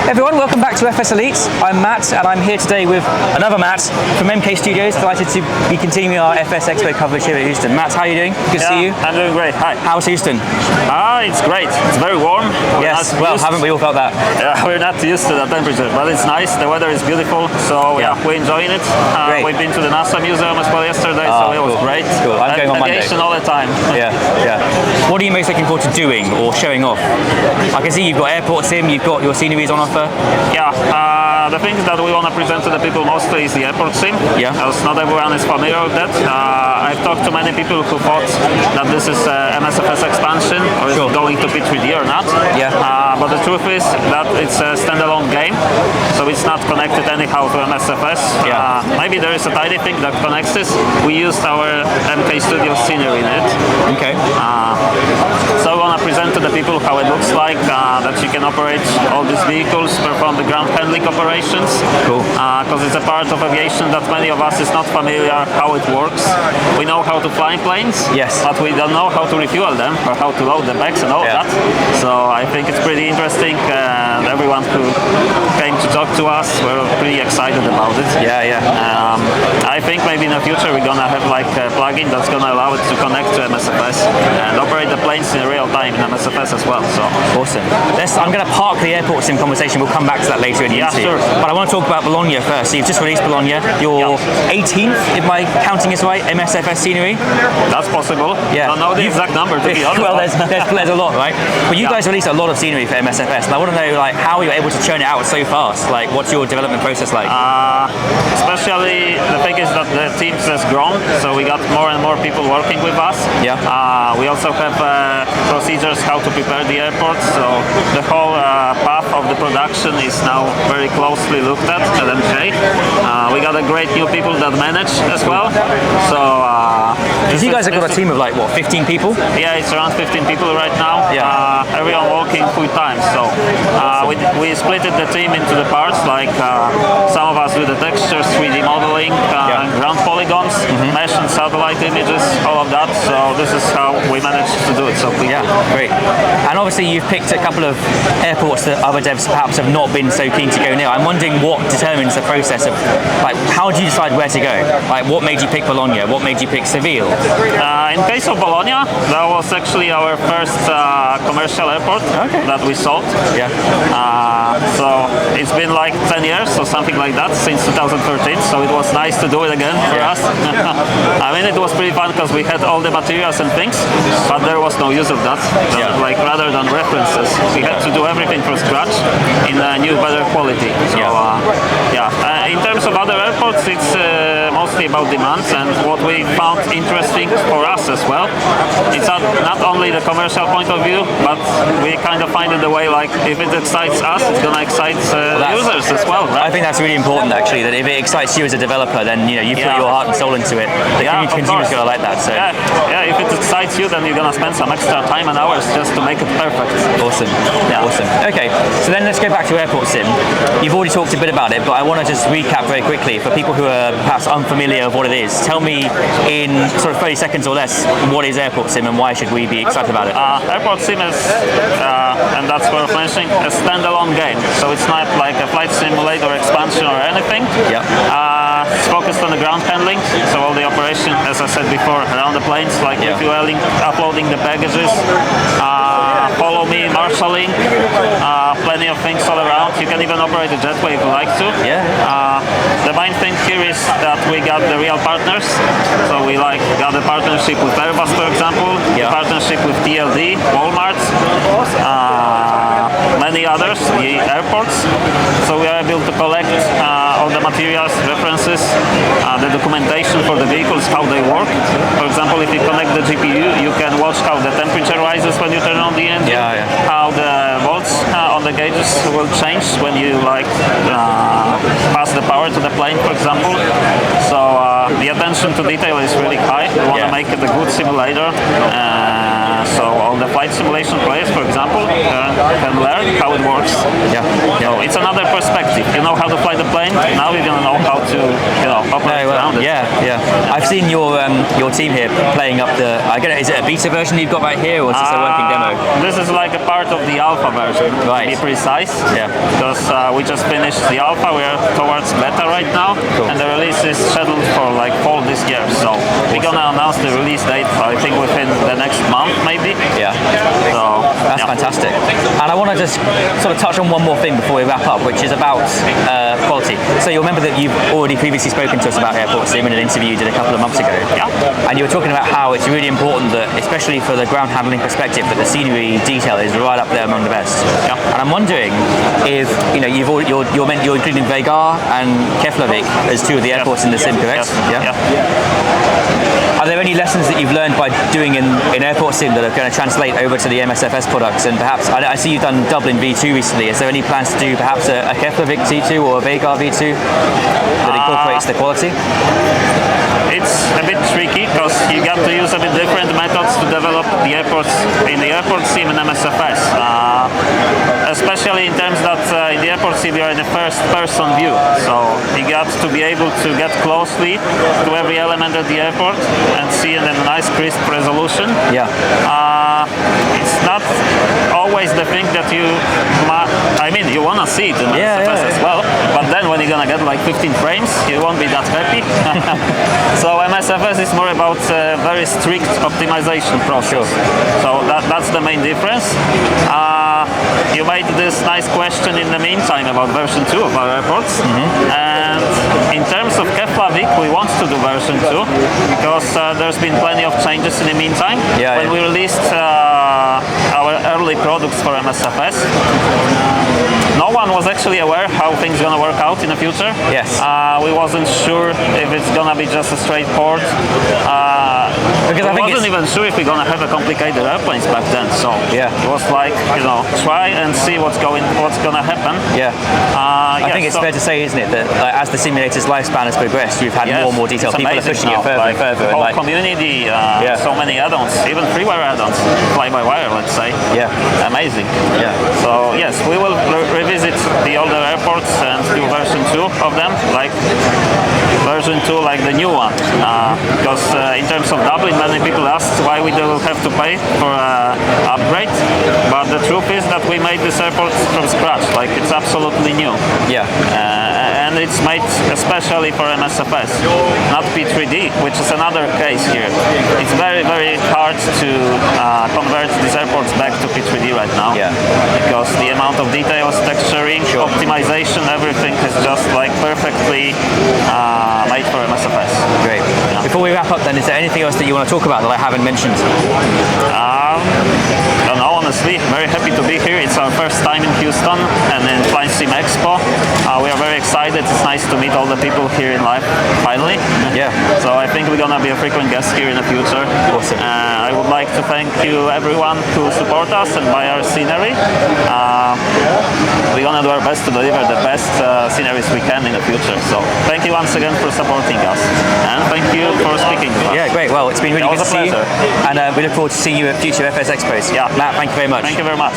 Everyone, welcome back to FS Elite. I'm Matt, and I'm here today with another Matt from MK Studios. Delighted to be continuing our FS Expo coverage here at Houston. Matt, how are you doing? Good to see you. I'm doing great. Hi. How's Houston? It's great. It's very warm. Yes. Well, haven't we all felt that? Yeah, we're not used to the temperature, but it's nice. The weather is beautiful, so we're enjoying it. We've been to the NASA Museum as well yesterday, so it was great. Cool. I'm going on Monday. Aviation all the time. Yeah. What are you most looking forward to doing or showing off? I can see you've got airport sim, you've got your sceneries on offer. Yeah. The things that we want to present to the people mostly is the airport sim. Yeah. As not everyone is familiar with that. I've talked to many people who thought that this is MSFS expansion or is it going to P3D or not. Yeah. But the truth is that it's a standalone game, so it's not connected anyhow to MSFS. Yeah. Maybe there is a tiny thing that connects this. We used our MK Studios scenery in it. Okay. So we want to present to the people how it looks like, that you can operate all these vehicles, perform the ground handling operations. Cool. Because it's a part of aviation that many of us is not familiar how it works. We know how to fly planes, yes, but we don't know how to refuel them or how to load the bags and all that. So I think it's pretty interesting, and everyone who came to talk to us were pretty excited about it. I think maybe in the future we're gonna have like a plugin that's gonna allow it to connect to MSFS and operate the planes in real time in MSFS as well. So awesome. I'm going to park the airport sim conversation. We'll come back to that later in the interview. Sure. But I want to talk about Bologna first. So you've just released Bologna, your 18th, if my counting is right, MSFS scenery. That's possible. Yeah. I don't know the exact number, to be honest. Well, there's a lot, right? But you guys released a lot of scenery for MSFS, and I want to know like how you're able to churn it out so fast. Like, what's your development process like? Especially the thing is that the team has grown, so we got more and more people working with us. Yeah. We also have procedures how to prepare the airport, so the whole path of the production is now very closely looked at MK. We got a great new people that manage as well. So you guys have got a team of like what, 15 people? Yeah, it's around 15 people right now. Yeah. Everyone working full time. So we split the team into the parts. Like some of us do the textures, 3D modeling, ground polygons, mesh and satellite images, all of that. So this is how we managed to do it so quickly. Yeah, great. And obviously you've picked a couple of airports that other devs perhaps have not been so keen to go near. I'm wondering what determines the process of, like, how do you decide where to go? Like, what made you pick Bologna? What made you pick Seville? In case of Bologna, that was actually our first commercial airport that we sold. Yeah. So it's been like 10 years or something like that since 2013. So it was nice to do it again for us. I mean, it was pretty fun because we had all the materials and things, but there was no use of that. Like rather than references, we had to do everything from scratch in a new, better quality. So in terms of other airports, it's mostly about demands, and what we found interesting for us as well. It's not only the commercial point of view, but we kind of find it the way like if it excites us, it's gonna excite users as well. Right? I think that's really important actually. That if it excites you as a developer, then you put your heart and soul into it. The consumer's gonna like that. So if it excites you, then you're gonna spend some extra time and hours just to make it perfect. Awesome. Awesome. Okay, so then let's go back to Airport Sim. You've already talked a bit about it, but I want to just recap very quickly for people who are perhaps unfamiliar of what it is. Tell me in sort of 30 seconds or less, what is Airport Sim and why should we be excited about it? Airport Sim is, and that's worth mentioning, a standalone game. So it's not like a flight simulator expansion or anything. Yeah. It's focused on the ground handling, so all the operation, as I said before, around the planes, like refueling, uploading the packages, follow me, marshalling, plenty of things all around. You can even operate a jetway if you like to. The main thing here is that we got the real partners. So we got a partnership with Airbus, for example, a partnership with TLD, Walmart, many others, the airports. So we are able to collect all the materials, references, the documentation for the vehicles, how they work. For example, if you connect the GPU, you can watch how the temperature rises when you turn on the engine, how the volts on the gauges will change when you pass the power to the plane, for example. So the attention to detail is really high. We want to make it a good simulator. So all the flight simulation players, for example, can learn how it works. Yeah. So it's another perspective. You know how to fly the plane. Now you're gonna know how to, operate around it. Yeah. I've seen your team here playing up the. I get it. Is it a beta version you've got right here, or is this a working demo? This is like a part of the alpha version, Right. to be precise. Yeah. Because we just finished the alpha. We are towards beta right now, Cool. and the release is scheduled for like fall this year. So we're gonna announce the release date. I think within the next month, maybe. Yeah. So That's yeah. fantastic. And I want to just sort of touch on one more thing before we wrap up, which is about quality. So you'll remember that you've already previously spoken to us about Airport Sim in an interview you did a couple of months ago. Yeah. And you were talking about how it's really important that, especially for the ground handling perspective, that the scenery detail is right up there among the best. Yeah. And I'm wondering if you're including Vegar and Keflavik as two of the airports in the sim, correct? Yes. Are there any lessons that you've learned by doing in Airport Sim that are going to translate over to the MSFS products? And perhaps, I see you've done Dublin V2 recently. Is there any plans to do perhaps a Keflavik V2 or a Vegar V2 that incorporates the quality? It's a bit tricky because you got to use a bit different methods to develop the airports in the Airport Sim and MSFS. Especially in terms that in the Airport Sim you're in a first-person view, so you got to be able to get closely to every element at the airport and see it in a nice crisp resolution. Yeah. It's not always the thing that you you want to see it in MSFS as well, but then when you're gonna get like 15 frames, you won't be that happy. So MSFS is more about very strict optimization process. Sure. So that's the main difference. You made this nice question in the meantime about version 2 of our airports. And in terms of Keflavik, we want to do version 2 because there's been plenty of changes in the meantime. When we released our early products for MSFS, no one was actually aware how things are going to work out in the future. Yes. We wasn't sure if it's going to be just a straight port. Because I wasn't even sure if we're going to have a complicated airplanes back then. So yeah. It was like, try and see what's going to happen. Yeah. I think it's fair to say, isn't it, that as the simulator's lifespan has progressed, you've had more and more detail. People are pushing it further and further. The whole community, so many add-ons, even freeware add-ons, fly-by-wire, let's say. Yeah. Amazing. Yeah. So yes, we will revisit the older airports and do version 2 of them, like version 2, like the new one. Because in terms of Dublin, many people asked why we don't have to pay for upgrade. But the truth is that we made this airport from scratch, like it's absolutely new. Yeah. And it's made especially for MSFS, not P3D, which is another case here. It's very, very hard to convert these airports back to P3D right now. Yeah. Because the amount of details, texturing, optimization, everything is just like perfectly made for MSFS. Great. Yeah. Before we wrap up then, is there anything else that you want to talk about that I haven't mentioned? I don't know, honestly. Very happy to be here. It's our first time in Houston and in Flying Sim Expo. We are very excited. It's nice to meet all the people here in live, finally. Yeah. So I think we're going to be a frequent guest here in the future. Awesome. I would like to thank you, everyone, who support us and buy our scenery. We're going to do our best to deliver the best sceneries we can in the future. So thank you once again for supporting us. And thank you for speaking to us. Yeah, great. Well, it's been really good to see you. And we look forward to seeing you at future FS Expos. Yeah. Matt, thank you very much. Thank you very much.